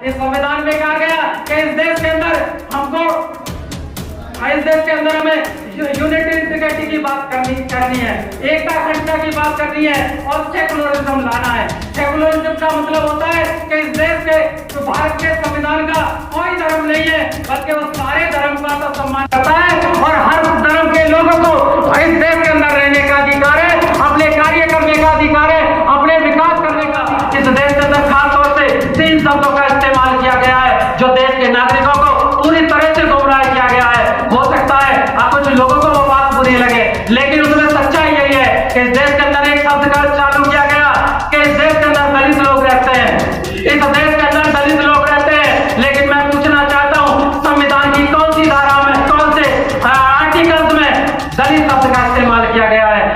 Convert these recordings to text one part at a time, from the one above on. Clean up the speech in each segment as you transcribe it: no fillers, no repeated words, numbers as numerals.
इस संविधान में कहा गया कि इस देश के अंदर हमें यूनिटी इंटीग्रिटी की बात करनी है, एकता अखंडता की बात करनी है और सेकुलरिज्म लाना है। सेकुलरिज्म का मतलब होता है कि इस देश के भारत के संविधान का कोई धर्म नहीं है, बल्कि वो सारे धर्म का तो सम्मान करता है और हर धर्म के लोगों को इस देश के अंदर रहने का अधिकार है, अपने कार्य करने का अधिकार है, अपने विकास करने का। इस देश के अंदर खासतौर से 3 शब्दों का इस्तेमाल किया गया है जो देश के नागरिकों को पूरी तरह से गुमराह किया गया है। हो सकता है अब कुछ लोगों को वो बात बुरी लगे, लेकिन उसमें सच्चाई यही है कि इस देश के अंदर एक शब्द का चालू किया गया कि इस देश के अंदर दलित लोग रहते हैं, इस देश के अंदर दलित लोग रहते हैं। लेकिन मैं पूछना चाहता हूँ, संविधान की कौन सी धारा में, कौन से आर्टिकल्स में दलित शब्द का इस्तेमाल किया गया है?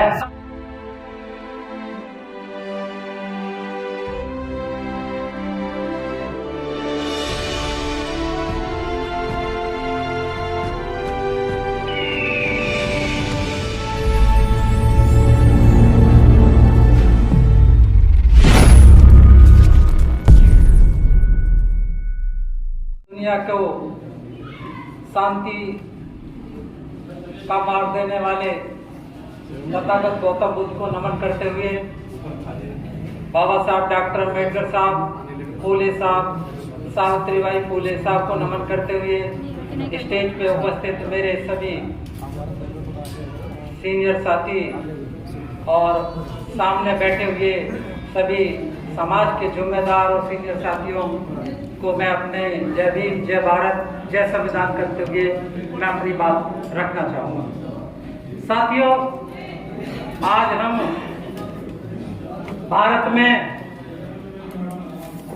दुनिया को शांति का मार्ग देने वाले तथागत गौतम बुद्ध को नमन करते हुए, बाबा साहब डॉक्टर अम्बेडकर साहब, फूले साहब, सावित्रीबाई फूले साहब को नमन करते हुए, स्टेज पे उपस्थित मेरे सभी सीनियर साथी और सामने बैठे हुए सभी समाज के जिम्मेदार और सीनियर साथियों को मैं अपने जय भीम, जय भारत, जय संविधान करते हुए मैं अपनी बात रखना चाहूँगा। साथियों, आज हम भारत में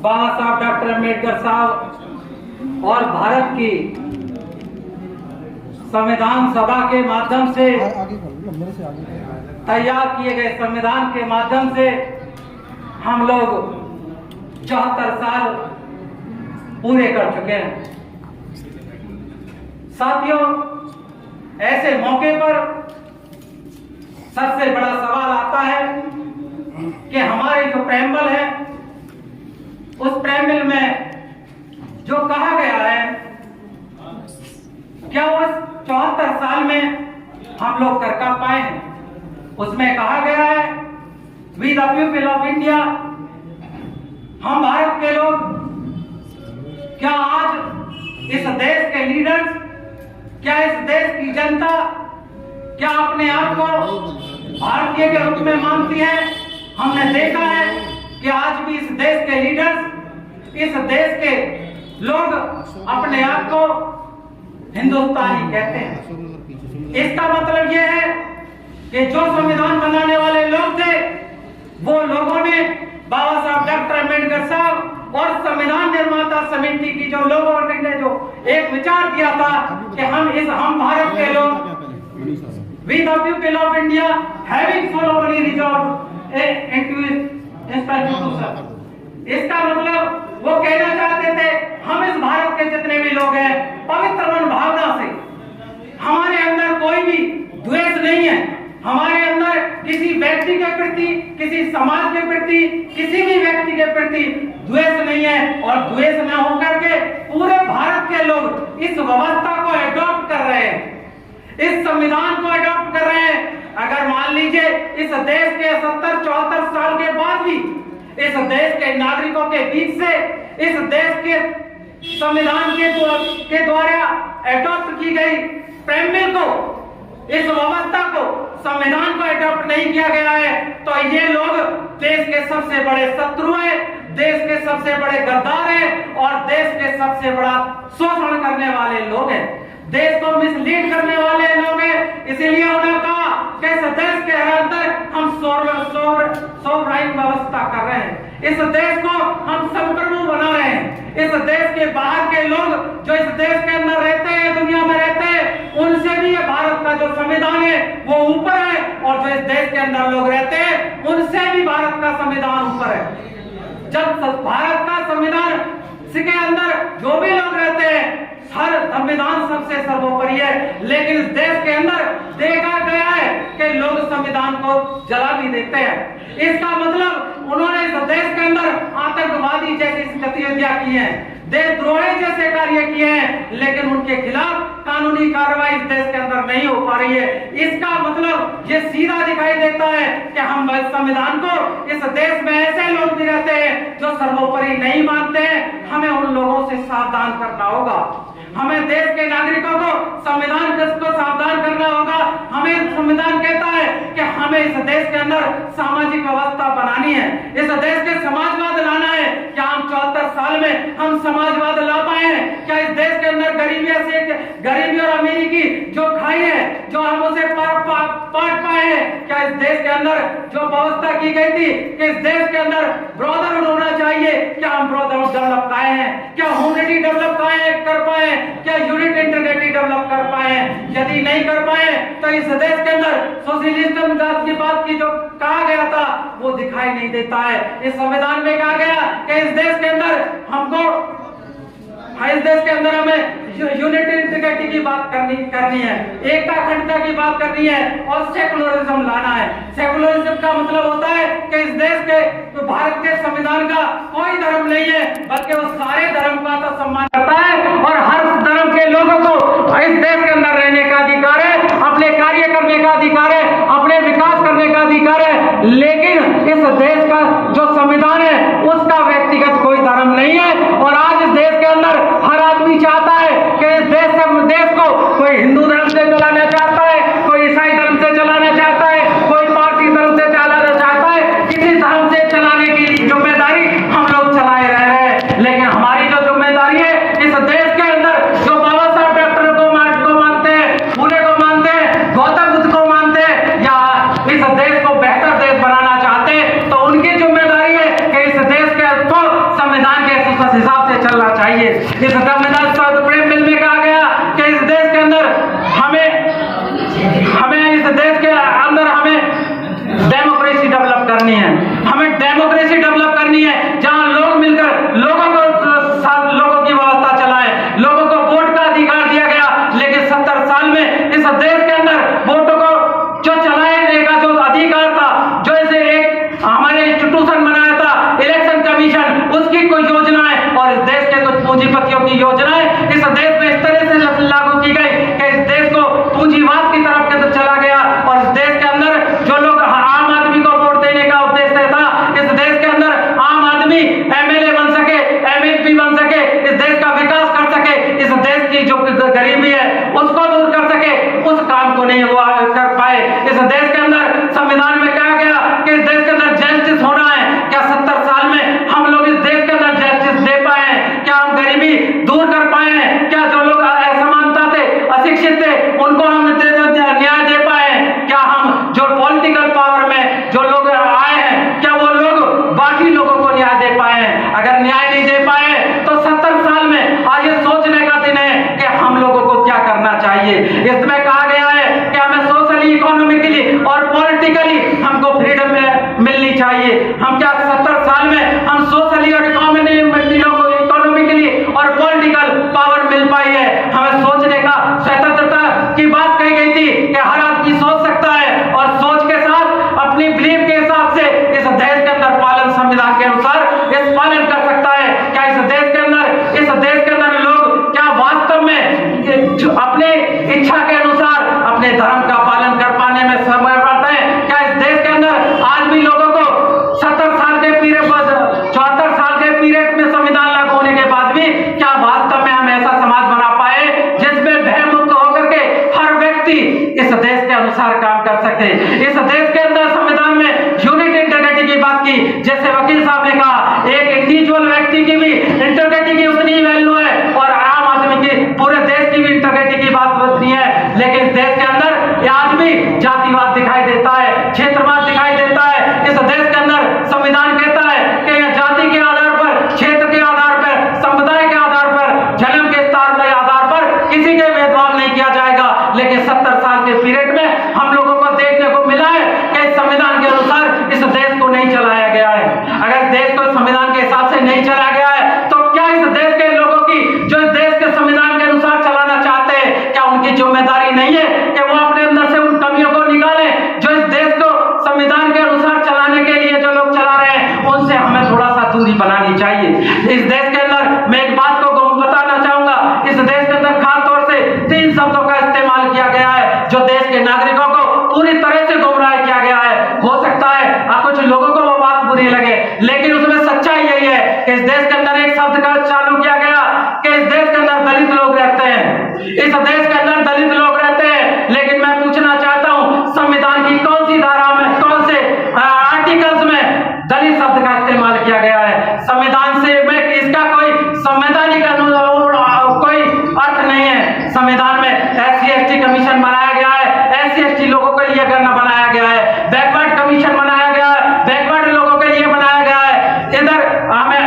बाबा साहब डॉक्टर अम्बेडकर साहब और भारत की संविधान सभा के माध्यम से तैयार किए गए संविधान के माध्यम से हम लोग 74 साल पूरे कर चुके हैं। साथियों, ऐसे मौके पर सबसे बड़ा सवाल आता है कि हमारे जो प्रेम्बल है, उस प्रेम्बल में जो कहा गया है, क्या उस 74 साल में हम लोग कर पाए हैं? उसमें कहा गया है, we the people of India, हम भारत के लोग, क्या आज इस देश के लीडर्स, क्या इस देश की जनता क्या अपने आप को भारतीय के रूप में मानती है? हमने देखा है कि आज भी इस देश के लीडर्स, इस देश के लोग अपने आप को हिंदुस्तानी कहते हैं। इसका मतलब यह है कि जो संविधान बनाने वाले लोग थे, वो लोगों ने बाबा साहब डॉक्टर अम्बेडकर साहब और संविधान निर्माता समिति की जो लोगों ने जो एक विचार दिया था कि हम भारत के लोग, we the people of India having solemnly resolved into institution. इसका मतलब वो कहना चाहते थे, हम इस भारत के जितने भी लोग हैं, पवित्र मन भावना से, हमारे अंदर कोई भी द्वेष नहीं है, हमारे अंदर किसी व्यक्ति के प्रति, किसी समाज के प्रति, किसी भी व्यक्ति के प्रति द्वेष नहीं है। और द्वेष न होकर के पूरे भारत के लोग इस व्यवस्था को अडॉप्ट कर रहे हैं, इस संविधान को अडॉप्ट कर रहे हैं। अगर मान लीजिए इस देश के 70-74 साल के बाद भी इस देश के नागरिकों के बीच से इस देश के संविधान के द्वारा अडॉप्ट की गई प्रेम्बल को, इस व्यवस्था को, संविधान को अडॉप्ट नहीं किया गया है, तो ये लोग देश के सबसे बड़े शत्रु हैं, देश के सबसे बड़े गद्दार हैं और देश के सबसे बड़ा शोषण करने वाले लोग हैं, देश को मिसलीड करने वाले लोग हैं। इसीलिए उन्होंने कहा कि इस देश के अंदर हम सोवराइन व्यवस्था कर रहे हैं, इस देश को हम संप्रभु बना रहे हैं, इस देश के बाहर के लोग जो इस देश के अंदर रहते हैं, दुनिया में रहते हैं, उनसे भी ये भारत का जो संविधान है वो ऊपर है, और जो इस देश के अंदर लोग रहते हैं उनसे भी भारत का संविधान ऊपर है। जब भारत का संविधान के अंदर जो भी लोग रहते हैं, हर संविधान सबसे सर्वोपरि है, लेकिन इस देश के अंदर देखा गया है कि लोग संविधान को जला भी देते हैं। इसका मतलब उन्होंने इस देश के अंदर आतंकवादी जैसी गतिविधियां की हैं, देशद्रोही जैसे कार्य किए हैं, लेकिन उनके खिलाफ कानूनी कार्रवाई इस देश के अंदर नहीं हो पा रही है। इसका मतलब ये सीधा दिखाई देता है कि हम संविधान को, इस देश में ऐसे लोग भी रहते हैं जो सर्वोपरि नहीं मानते हैं। हमें उन लोगों से सावधान करना होगा। हमें देश के नागरिकों को संविधान को सावधान करना होगा। हमें संविधान कहता है कि हमें इस देश के अंदर सामाजिक व्यवस्था बनानी है, इस देश के समाजवाद लाना है। क्या हम 74 साल में हम समाजवाद ला पाए हैं? क्या इस देश के अंदर गरीबी और अमीरी की जो खाई है, जो हम उसे पाट पाए हैं? क्या इस देश के अंदर जो व्यवस्था की गई थी कि इस देश के अंदर ब्रदरहुड होना चाहिए, क्या हम ब्रदरहुड डेवलप पाए हैं? क्या ह्यूमैनिटी डेवलप कर पाए? क्या यूनिट इंटीग्रिटी डेवलप कर पाए? यदि नहीं कर पाए तो इस देश के अंदर सोशलिज्म की बात की जो कहा गया था वो दिखाई नहीं देता है। इस संविधान में कहा गया कि इस देश के अंदर हमें यूनिट इंटीग्रिटी की बात करनी है, एकता अखंडता की बात करनी है और सेकुलरिज्म लाना है। सेकुलरिज्म का मतलब होता है कि इस देश के, तो भारत के संविधान का कोई धर्म नहीं है, बल्कि वो सारे धर्म का तो सम्मान करता है और हर धर्म के लोगों को इस देश के अंदर रहने का अधिकार है, अपने कार्य करने का अधिकार है, अपने विकास करने का अधिकार है। लेकिन इस देश का जो संविधान है उसका व्यक्तिगत कोई धर्म नहीं है। और आज इस देश के अंदर हर आदमी चाहता है कि इस देश को कोई हिंदू धर्म से चलाना चाहता है, कोई ईसाई धर्म से चलाना चाहता है, कोई पारसी धर्म से चलाना चाहता है। किसी धर्म से चलाने की जिम्मेदारी हम लोग चलाए रहे हैं। लेकिन हमारी जो जिम्मेदारी है इस देश के अंदर जो बाबा साहब डॉक्टर को मानते हैं, पूरे को मानते हैं, गौतम बुद्ध को मानते हैं, या इस देश को बेहतर देश बनाना चाहते हैं, तो उनकी जिम्मेदारी है कि इस देश के संविधान के हिसाब से चलना चाहिए। इस संविधान सुप्रीम बिल में कहा गया कि इस देश के अंदर हमें डेमोक्रेसी डेवलप करनी है। हमें डेमोक्रेसी डेवलप करनी है जहां लोग मिलकर लोगों की व्यवस्था चलाएं, लोगों को वोट का अधिकार दिया गया। लेकिन 70 साल में इस देश के अंदर वोटों को जो चलाने का जो अधिकार था, जो इसे एक हमारे इंस्टीट्यूशन बनाया था इलेक्शन कमीशन, उसकी कोई योजनाएं और इस देश के कुछ पूंजीपतियों की योजनाएं इस देश में इस तरह से लागू की गई कि इस देश को पूंजीवाद की तरफ के चला गया। और इस देश के अंदर जो लोग आम आदमी को वोट देने का उद्देश्य था, इस देश के अंदर आम आदमी एमएलए बन सके, एमएलपी बन सके, इस देश का विकास कर सके, इस देश की जो गरीबी है उसको दूर कर सके, उस काम को नहीं हुआ कर पाए। इस देश के अंदर संविधान में कहा गया कि इस देश के अंदर जस्टिस होना है। क्या 70 साल में हम लोग इस देश के अंदर जस्टिस दे पाए हैं? क्या हम गरीबी दूर कर पाए हैं? क्या जो लोग असमानता थे, अशिक्षित थे, उनको हम न्याय दे पाए हैं? क्या हम जो पॉलिटिकल पावर में जो लोग आए हैं, क्या वो लोग बाकी लोगों को न्याय दे पाए हैं? अगर न्याय नहीं दे पाए तो 70 साल में आज ये सोचने का दिन है कि हम लोगों को क्या करना चाहिए। इसमें कहा गया है कि हमें सोशली, इकोनॉमिकली और पॉलिटिकली हमको फ्रीडम मिलनी चाहिए। हम क्या 70 साल में हम सोशली और इकोनॉमिकली और पॉलिटिकल पावर मिल पाई है? हमें सोचने का स्वतंत्रता की बात कही गई थी कि हर आदमी सोच सकता है और सोच के साथ अपनी बिलीफ के हिसाब से इस देश के अंदर पालन संविधान के अनुसार इस पालन कर सकता है। क्या इस देश के अंदर लोग क्या वास्तव में अपने इच्छा के अनुसार अपने धर्म का पालन कर पाने में समर्थ है? क्या इस देश के अंदर आज भी लोगों को 70 साल के पीरियड पर 74 साल के पीरियड में संविधान लागू होने के बाद भी क्या वास्तव में हम ऐसा समाज बना पाए जिसमें भयमुक्त होकर के हर व्यक्ति इस देश के अनुसार काम कर सके? इस देश के अंदर संविधान में यूनिट इंटीग्रिटी की बात की, जैसे वकील साहब ने कहा, एक इंडिविजुअल व्यक्ति की भी इंटीग्रिटी की उतनी वैल्यू है और आम आदमी की, पूरे देश की भी इंटीग्रिटी की बात होती है। लेकिन इस देश के अंदर आज भी जातिवाद दिखाई देता है, क्षेत्रवाद दिखाई देता है। इस देश के अंदर संविधान कहता है कि यह जाति के आधार पर, क्षेत्र के आधार पर, समुदाय के आधार पर, जन्म के स्तर के आधार पर किसी के भेदभाव नहीं किया जाएगा। लेकिन 70 साल के पीरियड में हम लोगों को देखने को मिला है कि इस संविधान के अनुसार इस देश को नहीं चलाया गया है। अगर देश को संविधान के हिसाब से नहीं चलाया गया है तो क्या इस देश के लोगों की जो इस देश के संविधान के अनुसार चलाना चाहते हैं, क्या उनकी जिम्मेदारी नहीं है कि वो अपने अंदर से उन कमियों को निकालें जो इस देश को संविधान के अनुसार चलाने के लिए जो लोग चला रहे हैं इस देश के अंदर दलित लोग रहते हैं, लेकिन मैं पूछना चाहता हूं संविधान की कौन सी धारा में, कौन से आर्टिकल्स में दलित शब्द का इस्तेमाल किया गया है? संविधान से में इसका कोई संवैधानिक कोई अर्थ नहीं है। संविधान में SC/ST कमीशन बनाया गया है, SC/ST लोगों के लिए बनाया गया है, बैकवर्ड कमीशन बनाया गया है, बैकवर्ड लोगों के लिए बनाया गया है, इधर हमें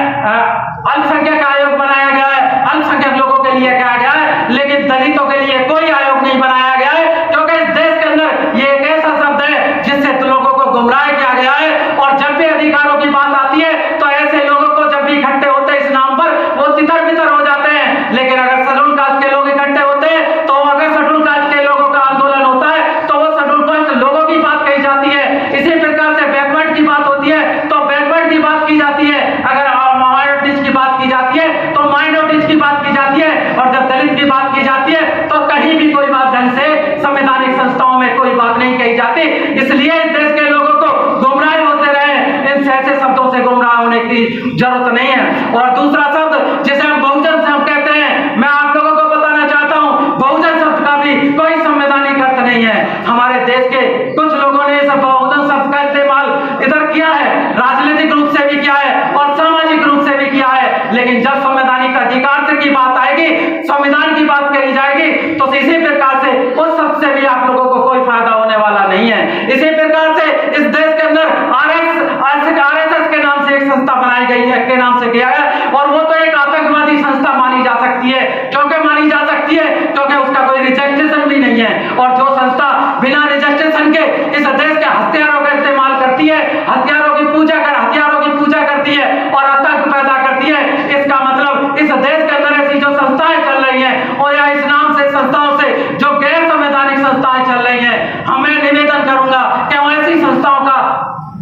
अल्पसंख्यक आयोग बनाया गया है, अल्पसंख्यक लोगों के लिए कहा गया है, लेकिन दलितों के लिए कोई आयोग नहीं बनाया गया है, क्योंकि इस देश के अंदर ये एक ऐसा शब्द है जिससे लोगों को गुमराह किया गया है। और जब भी अधिकारों की बात आती है तो ऐसे लोगों को जब भी इकट्ठे होते हैं इस नाम पर, वो तितर बितर हो जाते हैं। लेकिन अगर शेड्यूल कास्ट के लोग इकट्ठे होते हैं तो अगर शेड्यूल कास्ट के लोगों का आंदोलन होता है तो वो शेड्यूल कास्ट लोगों की बात कही जाती है। इसी प्रकार से बैकवर्ड की बात होती है तो बैकवर्ड की बात की जाती है, अगर माइनॉरिटीज की बात की जाती है तो माइनॉरिटीज की बात की जाती है, और जब दलित की बात की जाती है तो कहीं भी कोई बात ढंग से संवैधानिक संस्थाओं में कोई बात नहीं कही जाती। इसलिए इस देश के लोगों को गुमराह होते रहे, इन ऐसे शब्दों से गुमराह होने की जरूरत नहीं है। और दूसरा शब्द जिसे हम बहुजन शब्द कहते हैं, मैं आप लोगों को बताना चाहता हूं बहुजन शब्द का भी कोई संवैधानिक अर्थ नहीं है। हमारे देश के कुछ लोगों ने इस बहुजन शब्द का इस्तेमाल इधर किया है, राजनीतिक रूप से भी किया है और सामाजिक रूप से भी किया है, लेकिन जब संवैधानिक अधिकार की बात आएगी, संविधान की बात कही जाएगी, तो इसी प्रकार से उस शब्द से भी आप लोगों को कोई फायदा होने वाला नहीं है। इसी प्रकार से इस देश के अंदर RSS के नाम से एक संस्था बनाई गई है, के नाम से किया है, और वो तो एक आतंकवादी संस्था मानी जा सकती है। क्योंकि मानी जा सकती है क्योंकि उसका कोई रजिस्ट्रेशन भी नहीं है, और जो संस्था बिना रजिस्ट्रेशन के इस देश के हथियारों का इस्तेमाल करती है, हथियारों की पूजा करती है और आतंक पैदा करती है, इसका मतलब इस देश के अंदर ऐसी जो संस्थाएं चल रही हैं और या इस नाम से संस्थाओं से जो गैर संवैधानिक संस्थाएं चल रही हैं, हमें निवेदन करूंगा कि ऐसी संस्थाओं का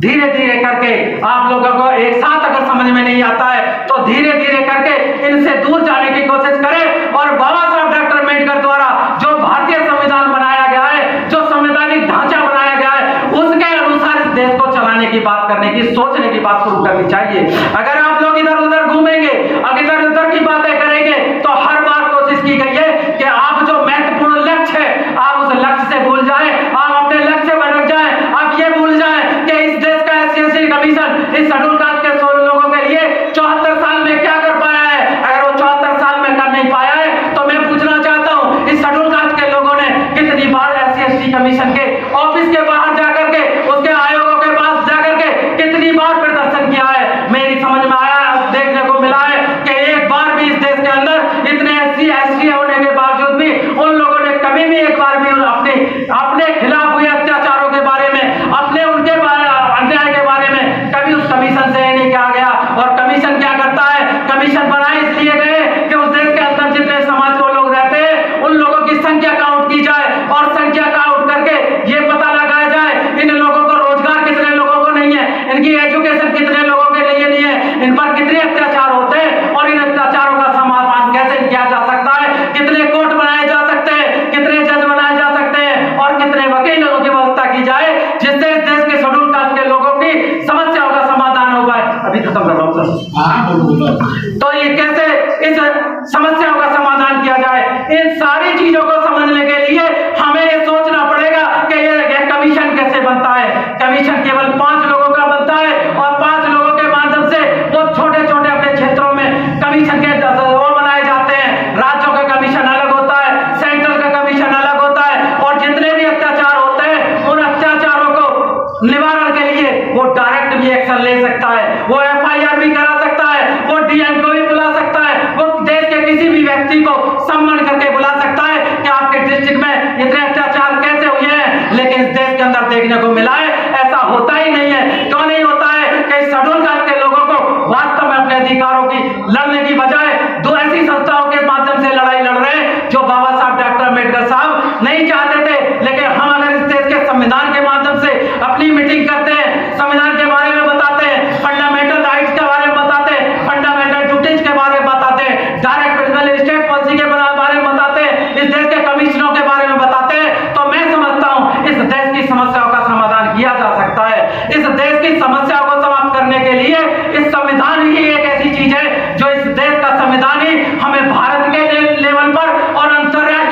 धीरे धीरे करके आप लोगों को एक साथ अगर समझ में नहीं आता है तो धीरे धीरे करके इनसे दूर जाने की कोशिश करें। और बाबा साहब डॉक्टर अम्बेडकर द्वारा जो भारतीय संविधान बनाया गया है, जो संवैधानिक ढांचा बनाया गया है, उसके अनुसार इस देश को चलाने की बात करने की, सोचने की बात शुरू करनी चाहिए। अगर आप लोग इधर उधर घूमेंगे, अगर इधर उधर की बातें करेंगे, तो हर बार कोशिश की गई है कि आप जो महत्वपूर्ण लक्ष्य है आप उस लक्ष्य से भूल जाए, आप अपने लक्ष्य से भटक जाए, आप ये भूल जाए कि इस देश का SC/ST कमीशन इस शेड्यूल कास्ट के 16 लोगों के लिए 74 साल में क्या कर पाया है। अगर वो 74 साल में कर नहीं पाया है तो मैं पूछना चाहता हूं इस शेड्यूल कास्ट के लोगों ने कितनी बार SC/ST कमीशन के ऑफिस के बाहर जाकर के, उसके आयोगों के पास जाकर के कितनी बार प्रदर्शन किया है। मेरी समझ में आया, देखने को मिला है कि एक बार भी इस देश के अंदर इतने SC/ST होने के बावजूद भी उन लोगों ने कभी भी एक बार भी अपने खिलाफ हुए अत्याचारों के बारे में, अपने उनके अन्याय के बारे में कभी उस कमीशन से नहीं कहा गया। और कमीशन क्या करता है, कमीशन बनाए इसलिए गए कि उस देश के अंदर जितने समाज को लोग रहते हैं उन लोगों की संख्या काउंट की जाए, और संख्या काउंट करके ये पता लगाया जाए इन लोगों को रोजगार कितने लोगों को नहीं है, इनकी एजुकेशन कितने लोगों के लिए नहीं है, इन पर कितने अत्याचार होते हैं और इन अत्याचारों का समाधान कैसे किया जा सकता है, कितने कोर्ट बनाए जा सकते हैं, कितने जज बनाए जा सकते हैं और कितने वकीलों की व्यवस्था की जाए जिससे इस देश के शेड्यूल कास्ट के लोगों की समस्याओं का समाधान हो पाए। अभी खत्म कर रहा हूं सर। तो ये कैसे इस समस्याओं का समाधान किया जाए, इन सारी चीजों को समझने के लिए हमें ये सोचना पड़ेगा कि ये कमीशन कैसे बनता है। कमीशन केवल 5 लोगों का बनता है और 5 लोगों के माध्यम से वो छोटे छोटे अपने क्षेत्रों में कमीशन के वो बनाए जाते हैं। राज्यों का कमीशन अलग होता है, सेंट्रल का कमीशन अलग होता है, और जितने भी अत्याचार होते हैं उन अत्याचारों को निवारण के लिए वो डायरेक्ट भी एक्शन ले सकता है, वो FIR भी करा सकता है, वो DM को भी बुला सकता है, वो देश के किसी भी व्यक्ति को सम्मान करके बुला सकता है कि आपके डिस्ट्रिक्ट में इतने अत्याचार कैसे हुए हैं। लेकिन इस देश के अंदर देखने को मिला है ऐसा होता ही नहीं है। क्यों नहीं होता है कि शेड्यूल कास्ट के लोगों को वास्तव में अपने अधिकारों की लड़ने की बजाय दो ऐसी संस्थाओं के माध्यम से लड़ाई लड़ रहे हैं जो बाबा साहब डॉक्टर अम्बेडकर साहब नहीं चाहते थे। लेकिन हम अगर इस देश के संविधान के माध्यम से अपनी मीटिंग करते हैं, संविधान के बारे में बताते हैं, फंडामेंटल राइट्स के बारे में बताते हैं, फंडामेंटल ड्यूटीज के बारे में बताते हैं, डायरेक्ट प्रिंसिपल स्टेट पॉलिसी के बारे में बताते हैं, इस देश के कमिश्नरों के बारे में बताते हैं, तो मैं समझता हूं इस देश की समस्याओं का समाधान किया जा सकता है। इस देश की समस्याओं को समाप्त करने के लिए इस संविधान ही एक ऐसी चीज है जो इस देश का संविधान ही हमें भारत के लेवल पर और अंतर्राष्ट्रीय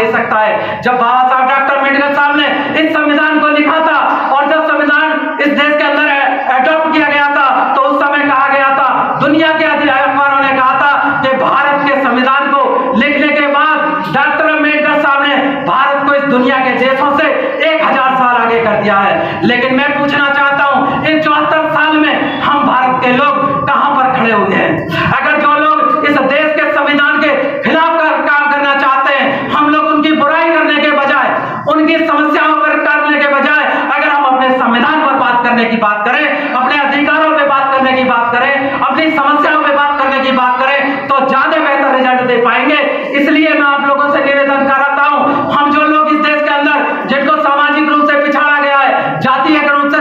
दे सकता है। जब बाबा साहब डॉक्टर अम्बेडकर साहब ने इस संविधान को लिखा था और जब संविधान इस देश के अंदर एडॉप्ट किया गया था तो उस समय कहा गया था, दुनिया के अखबारों ने कहा था कि भारत के संविधान को लिखने के बाद डॉक्टर अम्बेडकर साहब ने भारत को इस दुनिया के देशों से 1000 साल आगे कर दिया है। लेकिन मैं पूछना चाहता हूं, इन 74 साल में हम भारत के लोग कहां पर खड़े हुए हैं? अगर जो लोग इस देश के संविधान के खिलाफ काम करना चाहते हैं, हम लोग उनकी बुराई करने के बजाय, उनकी समस्याओं पर करने के बजाय अगर हम अपने संविधान पर बात करने की बात करें, अपने अधिकारों पे बात करने की बात करें, अपनी समस्याओं पे बात करने की बात करें तो ज्यादा बेहतर रिजल्ट दे पाएंगे। इसलिए मैं आप लोगों से निवेदन करता हूं, हम जो लोग इस देश के अंदर जिनको सामाजिक रूप से पिछाड़ा गया है, जातीय रूप से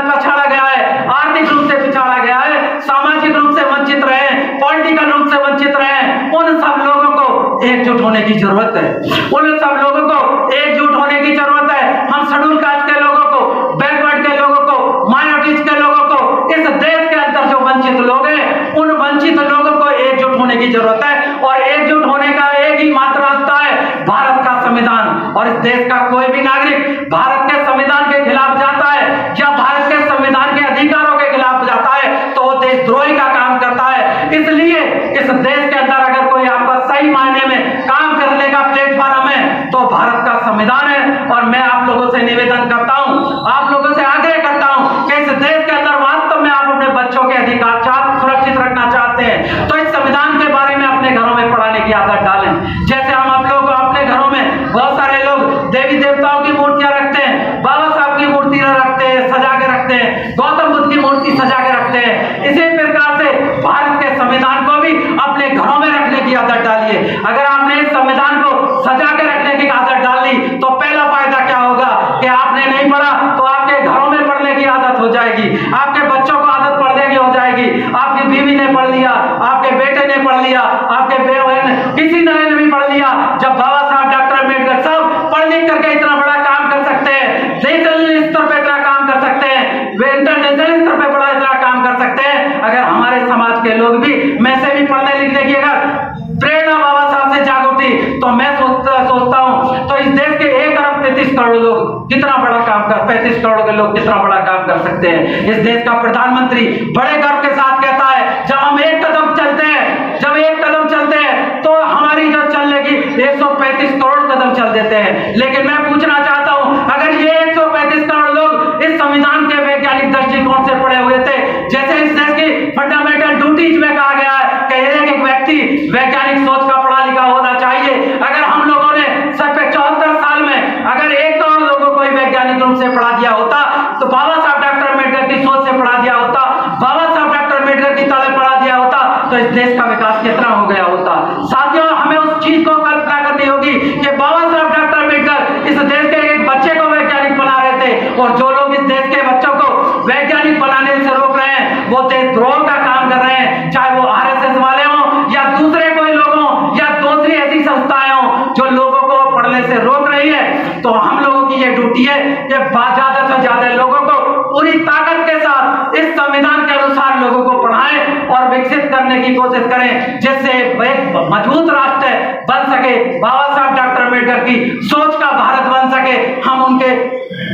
पिछाड़ा गया है, आर्थिक रूप से पिछाड़ा गया है, सामाजिक रूप से वंचित रहे, पॉलिटिकल रूप से वंचित रहे, उन सब लोगों को एकजुट होने की जरूरत है। उन सब लोगों को एकजुट होने की जरूरत है। हम शेड्यूल कास्ट के लोगों को, बैकवर्ड के लोगों को, माइनॉरिटीज के लोगों को, इस देश के अंदर जो वंचित लोग हैं, उन वंचित लोगों को एकजुट होने की जरूरत है। और एकजुट होने का एक ही मात्र रास्ता है, भारत का संविधान। और इस देश का कोई भी नागरिक भारत के संविधान के खिलाफ जाता है या भारत के संविधान के अधिकारों के खिलाफ जाता है तो वो देशद्रोही का काम करता है। इसलिए इस देश के अंदर अगर कोई आपका सही मायने में काम करने का प्लेटफॉर्म है तो भारत का संविधान है। और मैं आप लोगों से निवेदन करता हूं, आप लोगों से आग्रह करता हूं कि इस देश के अंदर वास्तव में आप अपने बच्चों के अधिकार सुरक्षित रखना चाहते हैं तो इस संविधान के बारे में अपने घरों में पढ़ाने की आदत डालें। जैसे हम आप लोग अपने घरों में बहुत सारे लोग देवी देवताओं की मूर्तियां रखते हैं, बाबा साहब की मूर्ति रखते हैं, सजा के रखते हैं, गौतम बुद्ध की मूर्ति सजा के रखते हैं। इसी प्रकार से भारत के संविधान को भी अपने घरों में रखने की आदत डालिए। अगर आपने इस संविधान को सजा के रखने की आदत डाल ली तो पहला फायदा क्या होगा कि आपने नहीं पढ़ा तो आपके घरों में पढ़ने की आदत हो जाएगी, आपके बच्चों को आदत पढ़ने की हो जाएगी, आपकी बीवी ने पढ़ लिया, आपके बेटे ने पढ़ लिया, आपके बहन किसी ने भी पढ़ लिया। जब बाबा साहब डॉक्टर अम्बेडकर साहब पढ़ लिख करके इतना बड़ा काम कर सकते हैं, नेशनल स्तर पे इतना काम कर सकते हैं, वे इंटरनेशनल स्तर पे बड़ा इतना काम कर सकते हैं, अगर हमारे समाज के लोग भी मैं से भी पढ़ने लिखने की अगर प्रेरणा बाबा साहब से जाग उठी तो मैं सोचता हूं तो इस देश के 1 अरब 33 करोड़ लोग कितना बड़ा काम कर 35 करोड़ के लोग कितना बड़ा काम कर सकते हैं। इस देश का प्रधानमंत्री बड़े गर्व के साथ कहता है, जब हम एक कदम चलते हैं, जब एक कदम चलते हैं तो हमारी जो चलने की 135 करोड़ कदम चल देते हैं। लेकिन मैं पूछना चाहता हूं, अगर ये 135 करोड़ लोग इस संविधान के वैज्ञानिक दृष्टिकोण से पढ़े हुए थे, जैसे इस देश की फंडामेंटल ड्यूटीज में कहा गया है कि एक व्यक्ति वैज्ञानिक सोच का पढ़ा लिखा होना चाहिए, अगर हम लोगों ने सब 74 साल में अगर 1 करोड़ लोगों को वैज्ञानिक रूप से पढ़ा दिया होता तो बाबा साहब डॉक्टर अम्बेडकर की सोच से पढ़ा दिया होता, बाबा साहब डॉक्टर अम्बेडकर की तरह पढ़ा दिया होता तो इस देश का विकास कितना हो गया होता। साथियों, हमें उस चीज को कल्पना करनी होगी कि बाबा साहब डॉक्टर अम्बेडकर इस देश के एक बच्चे को वैज्ञानिक बना रहे थे और जो लोग इस देश के बच्चों को वैज्ञानिक बनाने से रोक रहे हैं वो देशद्रोह का काम कर रहे हैं, चाहे वो आरएसएस वाले हों या दूसरे कोई लोग हों या दूसरी ऐसी संस्थाएं हों जो लोगों को पढ़ने से रोक रही है। तो हम लोगों की ये ड्यूटी है कि ज्यादा से ज्यादा लोगों को पूरी ताकत के साथ इस संविधान के अनुसार लोगों को पढ़ाएं और विकसित करने की कोशिश करें, जिससे एक मजबूत राष्ट्र बन सके, बाबा साहब डॉक्टर अम्बेडकर की सोच का भारत बन सके, हम उनके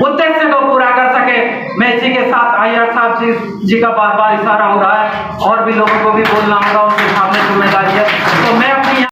उद्देश्य को पूरा कर सके। मैं इसी के साथ आईआर साहब जी का बार बार इशारा हो रहा है और भी लोगों को भी बोलना होगा, उनके सामने जिम्मेदारी है। तो मैं